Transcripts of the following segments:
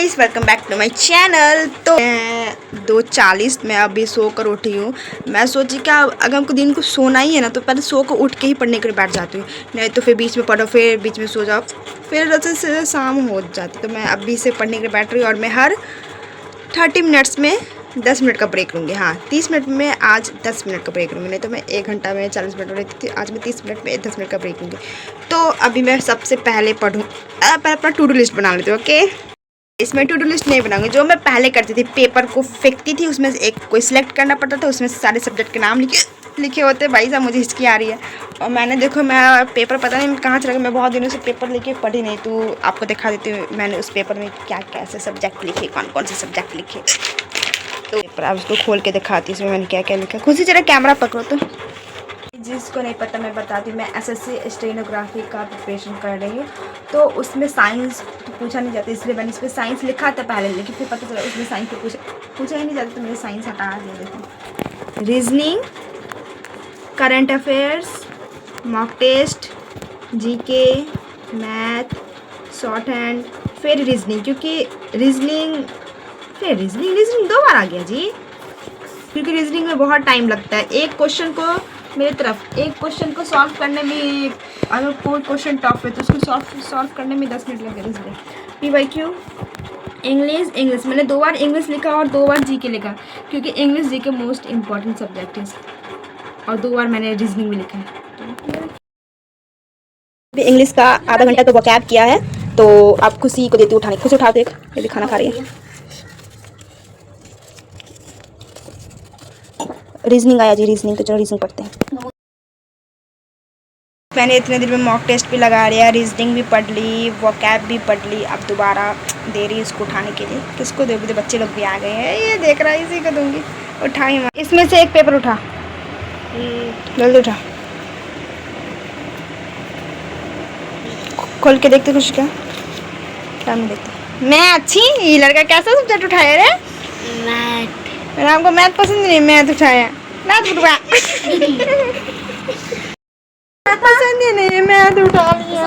Guys, welcome back to my channel. तो मैं 2:40 में अभी सो कर उठी हूँ। मैं सोची क्या अगर हमको दिन को सोना ही है ना तो पहले सो कर उठ के ही पढ़ने के लिए बैठ जाती हूँ, नहीं तो फिर बीच में पढ़ो, फिर बीच में सो जाओ, फिर रचे से शाम हो जाती। तो मैं अभी से पढ़ने के लिए बैठ रही हूँ और मैं हर 30 मिनट्स में 10 मिनट का ब्रेक लूँगी। हाँ, 30 मिनट में आज 10 मिनट का ब्रेक लूँगी, नहीं तो मैं 1 घंटा में 40 मिनट हो रही थी, आज मैं 30 मिनट में 10 मिनट का ब्रेक लूँगी। तो अभी मैं सबसे पहले पढ़ूँ, पहले अपना टू डू लिस्ट बना लेती हूँ। ओके, इसमें टू डू लिस्ट नहीं बनाऊंगी। जो मैं पहले करती थी, पेपर को फेंकती थी, उसमें से एक कोई सिलेक्ट करना पड़ता था, उसमें से सारे सब्जेक्ट के नाम लिखे होते। भाई साहब, मुझे हिचकी आ रही है। और मैंने देखो, मैं पेपर पता नहीं कहाँ चला गया, मैं बहुत दिनों से पेपर लेके पढ़ी नहीं, तो आपको दिखा देती हूँ मैंने उस पेपर में क्या कैसे सब्जेक्ट लिखे, कौन कौन से सब्जेक्ट लिखे। तो पेपर आप उसको खोल के दिखाती हूँ, इसमें मैंने क्या क्या लिखा। खुद से जरा कैमरा पकड़ो। तो जिसको नहीं पता मैं बताती हूँ, मैं एसएससी स्टेनोग्राफी का प्रिपरेशन कर रही हूँ। तो उसमें साइंस तो पूछा नहीं जाता, इसलिए मैंने इस पर साइंस लिखा था पहले, लेकिन फिर पता चला उसमें साइंस तो पूछा ही नहीं जाता, तो मैंने साइंस हटा दिया। देखो, reasoning, current affairs, mock test, GK, math, short hand, फिर रीजनिंग, क्योंकि रीजनिंग 2 बार आ गया जी, क्योंकि रीजनिंग में बहुत टाइम लगता है। एक क्वेश्चन को मेरी तरफ, एक क्वेश्चन को सॉल्व करने में, अगर कोई क्वेश्चन टफ है तो उसको सॉल्व करने में 10 मिनट लगे। रीजनिंग, PYQ, इंग्लिश मैंने 2 बार इंग्लिश लिखा और 2 बार जीके लिखा, क्योंकि English GK most important subject है, और 2 बार मैंने रीजनिंग में लिखा है। इंग्लिश का आधा घंटा तो वोकैब किया है, तो आप खुशी को देती हूँ उठाने, खुशी उठा देख, ये भी खाना खा रही है। रीजनिंग आया जी, रीजनिंग, तो चलो रीजनिंग पढ़ते हैं। मैंने इतने दिन में मॉक टेस्ट भी लगा लिया, रीजनिंग भी पढ़ ली, वोकैब भी पढ़ ली, अब दोबारा दे रही इसको उठाने के लिए। किसको दोगे? बच्चे लोग भी आ गए हैं, ये देख रहा है, इसी को दूंगी। उठाई मैं, इसमें से एक पेपर उठा, जल्दी उठा, खोल के देखते कुछ क्या नहीं देखते। मैं अच्छी, ये लड़का कैसा सब्जेक्ट उठाया रे? मैथ। आपको मैथ पसंद नहीं? मैथ उठाया, मैथ उठवा पसंद ही नहीं, मैथ उठा लिया।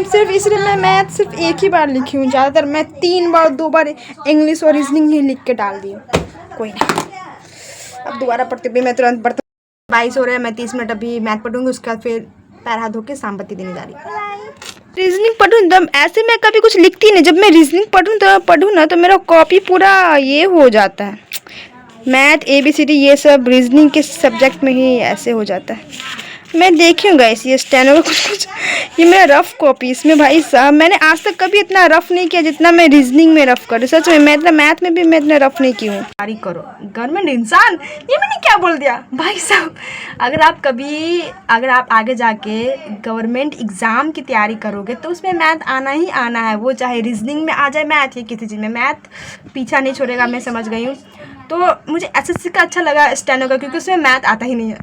सिर्फ इसलिए मैं मैथ सिर्फ एक ही बार लिखी हूँ, ज़्यादातर मैं 3 बार 2 बार इंग्लिश और रीजनिंग ही लिख के डाल दी हूँ। कोई ना, अब दोबारा पढ़ते भी मैं तुरंत पढ़ता हूँ। 22 हो रहा है, मैं 30 मिनट अभी मैथ पढ़ूंगी, उसके बाद फिर पैर हाथ धो के सामबत्ती देने जा रही हूँ। रीजनिंग पढ़ूँ तब ऐसे मैं कभी कुछ लिखती नहीं, जब मैं रीजनिंग पढ़ूँ ना तो मेरा कॉपी पूरा ये हो जाता है। मैथ, ABCD, ये सब रीजनिंग के सब्जेक्ट में ही ऐसे हो जाता है। मैं देखी हूँ गाइस, ये स्टेनो का कुछ ये मेरा रफ कॉपी, इसमें भाई साहब मैंने आज तक कभी इतना रफ नहीं किया जितना मैं रीजनिंग में रफ कर। सच में मैं इतना मैथ में भी मैं इतना रफ नहीं की हूँ। तैयारी करो, गवर्नमेंट इंसान, ये मैंने क्या बोल दिया भाई साहब। अगर आप आगे जाके गवर्नमेंट एग्ज़ाम की तैयारी करोगे तो उसमें मैथ आना ही आना है, वो चाहे रीजनिंग में आ जाए मैथ या किसी चीज़ में, मैथ पीछा नहीं छोड़ेगा। मैं समझ गई हूँ। तो मुझे SSC का अच्छा लगा स्टेनो का, क्योंकि उसमें मैथ आता ही नहीं है,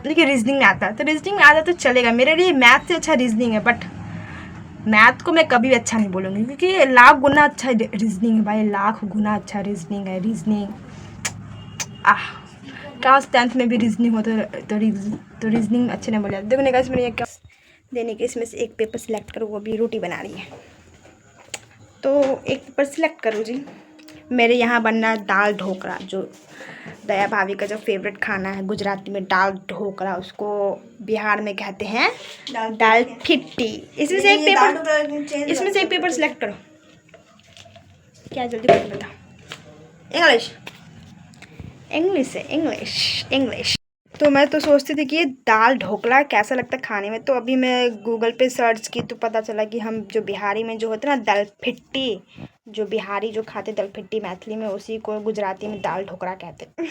लेकिन रीजनिंग में आता है, तो रीजनिंग में आता तो चलेगा। मेरे लिए मैथ से अच्छा रीजनिंग है, बट मैथ को मैं कभी भी अच्छा नहीं बोलूँगी, क्योंकि लाख गुना अच्छा रीजनिंग है भाई, लाख गुना अच्छा रीजनिंग है। रीजनिंग क्लास 10th में भी रीजनिंग हो तो रीजनिंग अच्छे नहीं बोल जाते। देखो निकाल, इसमें क्या देने के, इसमें से एक पेपर सिलेक्ट करो, वो भी रोटी बना रही है, तो एक पेपर सिलेक्ट करो जी। मेरे यहाँ बनना दाल ढोकरा, जो दया भाभी का जो फेवरेट खाना है गुजराती में, दाल ढोकरा, उसको बिहार में कहते हैं दाल ठिट्टी। इसमें से एक पेपर सिलेक्ट करो। क्या जल्दी बता। इंग्लिश। तो मैं तो सोचती थी कि ये दाल ढोकला कैसा लगता है खाने में, तो अभी मैं गूगल पे सर्च की तो पता चला कि हम जो बिहारी में जो होता है ना दाल फिट्टी, जो बिहारी जो खाते दाल फिट्टी मैथिली में, उसी को गुजराती में दाल ढोकरा कहते हैं।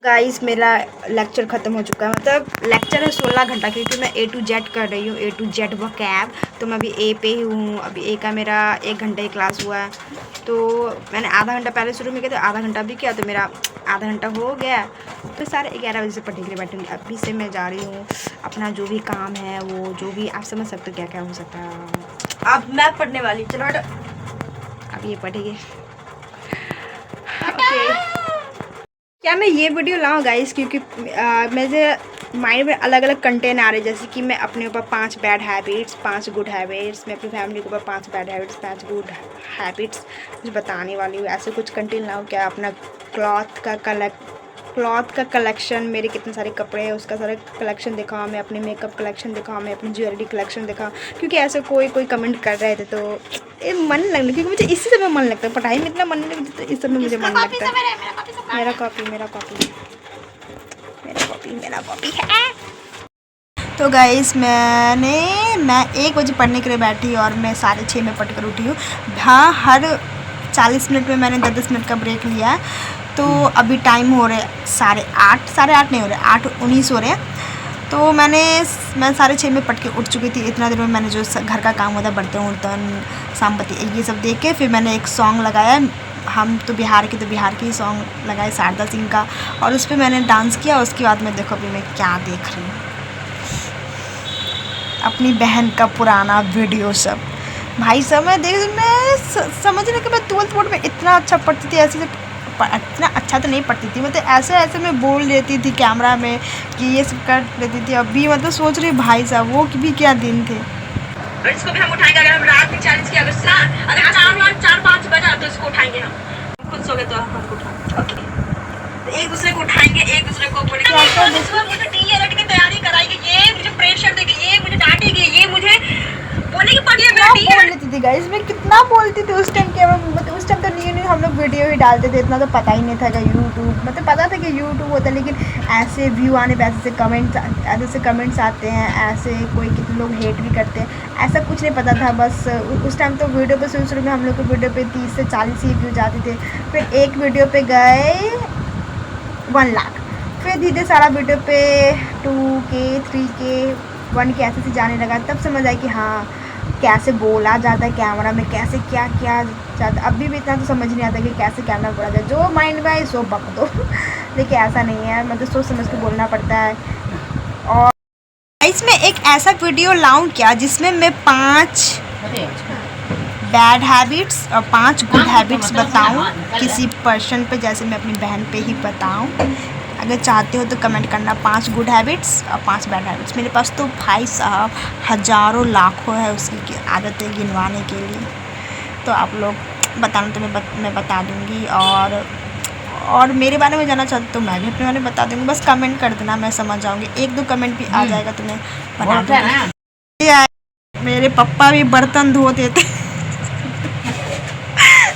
गाइस, मेरा लेक्चर ख़त्म हो चुका है, मतलब लेक्चर है 16 घंटा, क्योंकि मैं A to Z कर रही हूँ, A to Z वोकैब। तो मैं अभी A पे ही हूँ, अभी A का मेरा 1 घंटे की क्लास हुआ है। तो मैंने आधा घंटा पहले शुरू में किया, तो आधा घंटा भी किया, तो मेरा आधा घंटा हो गया। तो 11:30 बजे से पढ़ने के लिए बैठूँगी। अभी से मैं जा रही हूँ, अपना जो भी काम है वो, जो भी आप समझ सकते हो क्या क्या हो सकता है। अब मैं पढ़ने वाली, चलो अब ये पढ़ेगी। क्या मैं ये वीडियो लाऊं गाइस, क्योंकि मुझे माइंड में अलग अलग कंटेंट आ रहे हैं, जैसे कि मैं अपने ऊपर 5 बैड हैबिट्स, 5 गुड हैबिट्स, मैं अपनी फैमिली के ऊपर 5 बैड हैबिट्स, 5 गुड हैबिट्स कुछ बताने वाली हूँ। ऐसे कुछ कंटेंट लाऊँ क्या? अपना क्लॉथ का कलेक्शन, मेरे कितने सारे कपड़े हैं उसका सारा कलेक्शन दिखाऊँ, मैं अपने मेकअप कलेक्शन दिखाऊँ, मैं अपनी ज्वेलरी कलेक्शन दिखाऊँ, क्योंकि ऐसे कोई कमेंट कर रहे थे तो ये मन लगने, क्योंकि मुझे इसी समय मन लगता है, पढ़ाई में इतना मन नहीं लगता, इस समय मुझे मन लगता है। मेरा कॉपी है। तो गाइस मैं 1 बजे पढ़ने के लिए बैठी और मैं 6:30 में पढ़ कर उठी हूँ। हाँ, हर 40 मिनट में मैंने 10-10 मिनट का ब्रेक लिया है। तो अभी टाइम हो रहे 8:30 नहीं हो रहे, 8:19 हो रहे हैं। तो मैं 6:30 में पढ़ के उठ चुकी थी। इतना देर में मैंने जो घर का काम होता है, बर्तन उर्तन, सामपति, ये सब देख के फिर मैंने एक सॉन्ग लगाया, हम तो बिहार के ही सॉन्ग लगाए शारदा सिंह का, और उस पर मैंने डांस किया। उसके बाद में देखो अभी मैं क्या देख रही हूँ, अपनी बहन का पुराना वीडियो सब। भाई साहब मैं समझने के बाद 12th बोर्ड में इतना अच्छा पढ़ती थी, ऐसे इतना अच्छा तो नहीं पढ़ती थी, मतलब ऐसे मैं बोल लेती थी कैमरा में कि ये सब कर लेती थी। अभी मतलब सोच रही भाई साहब वो भी क्या दिन थे। इसको भी हम उठाएंगे, अगर हम रात में चैलेंज किया, अगर 4-5 बजा तो इसको उठाएंगे हम। खुद सो गए तो हम उठाएंगे। ओके, एक दूसरे को उठाएंगे, एक दूसरे को बोलेंगे मुझे टीएलएट की तैयारी कराएगी, ये मुझे प्रेशर देगी, ये मुझे डांटेगी, ये मुझे बोलने की पड़ी है। मैं बोल लेती थी गाइस, मैं कितना बोलती थी उस टाइम के, मतलब उस टाइम तो नहीं हम लोग वीडियो ही डालते थे, इतना तो पता ही नहीं था कि यूट्यूब, मतलब पता था कि यूट्यूब होता है, लेकिन ऐसे व्यू आने पे ऐसे कमेंट्स आते हैं, ऐसे कोई कितने लोग हेट भी करते हैं, ऐसा कुछ नहीं पता था। बस उस टाइम तो वीडियो पे शुरू में हम लोग को वीडियो पे 30 से 40 ही व्यूज आते थे। फिर एक वीडियो पे गए 1 लाख, फिर धीरे सारा वीडियो पे 2K 3K 1K ऐसे जाने लगा। तब समझ आई कि हाँ कैसे बोला जाता है कैमरा में, कैसे क्या किया जाता है। अभी भी इतना तो समझ नहीं आता कि कैसे कैमरा बोला जाए, जो माइंड में आए सो बक दो लेकिन ऐसा नहीं है, मतलब सोच समझ के बोलना पड़ता है। और इसमें एक ऐसा वीडियो लाऊं क्या जिसमें मैं 5 बैड हैबिट्स और 5 गुड हैबिट्स बताऊं किसी पर्सन पे, जैसे मैं अपनी बहन पे ही बताऊं। अगर चाहते हो तो कमेंट करना, 5 गुड हैबिट्स और 5 बैड हैबिट्स। मेरे पास तो भाई साहब हज़ारों लाखों है उसकी आदतें गिनवाने के लिए, तो आप लोग बताना तो मैं बता दूँगी। और मेरे बारे में जानना चाहते तो मैं भी अपने बारे में बता दूँगी, बस कमेंट कर देना, मैं समझ जाऊँगी। 1-2 कमेंट भी आ जाएगा तो मैं बता दूँगी। मेरे पापा भी बर्तन धोते थे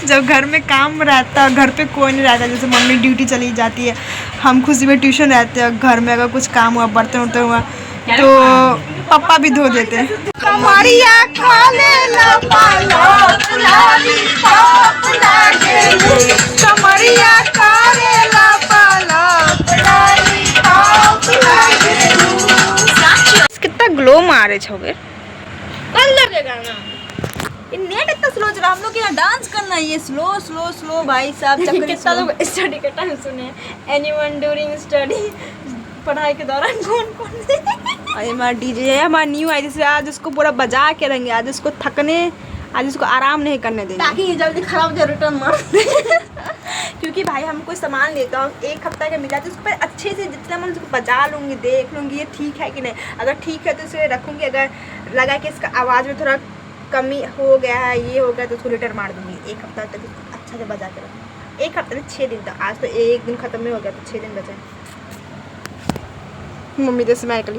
जब घर में काम रहता, घर पे कोई नहीं रहता, जैसे मम्मी ड्यूटी चली जाती है, हम खुशी में ट्यूशन रहते हैं, घर में अगर कुछ काम हुआ, बर्तन उर्तन हुआ, तो पापा भी धो देते हैं। कितना ग्लो मारे छोगे, कल लगेगा ना, नेट इतना स्लो चला। हम लोग यहाँ डांस करना है, ये स्लो भाई साहब। कितना लोग स्टडी का टाइम सुने, एनीवन ड्यूरिंग स्टडी, पढ़ाई के दौरान कौन से अरे हमारा डीजे है, हमारा न्यू है, जिससे आज उसको पूरा बजा के रहेंगे, आज उसको आराम नहीं करने देंगे, ताकि ये जल्दी खराब हो रिटर्न मार क्योंकि भाई हम कोई सामान लेता हूँ 1 हफ्ता का मिला तो उसको पर अच्छे से जितना मैं उसको बजा लूँगी, देख लूँगी ये ठीक है कि नहीं। अगर ठीक है तो उसे रखूँगी, अगर लगा कि इसका आवाज़ में थोड़ा कमी हो गया है, ये हो गया, तो उसको रिटर्न मार दूँगी। 1 हफ्ता तक उसको अच्छा से बजा के रखूँगी। 1 हफ्ता नहीं, 6 दिन तक। आज तो 1 दिन ख़त्म नहीं हो गया, तो 6 दिन बचे। मम्मी तो स्माइल कर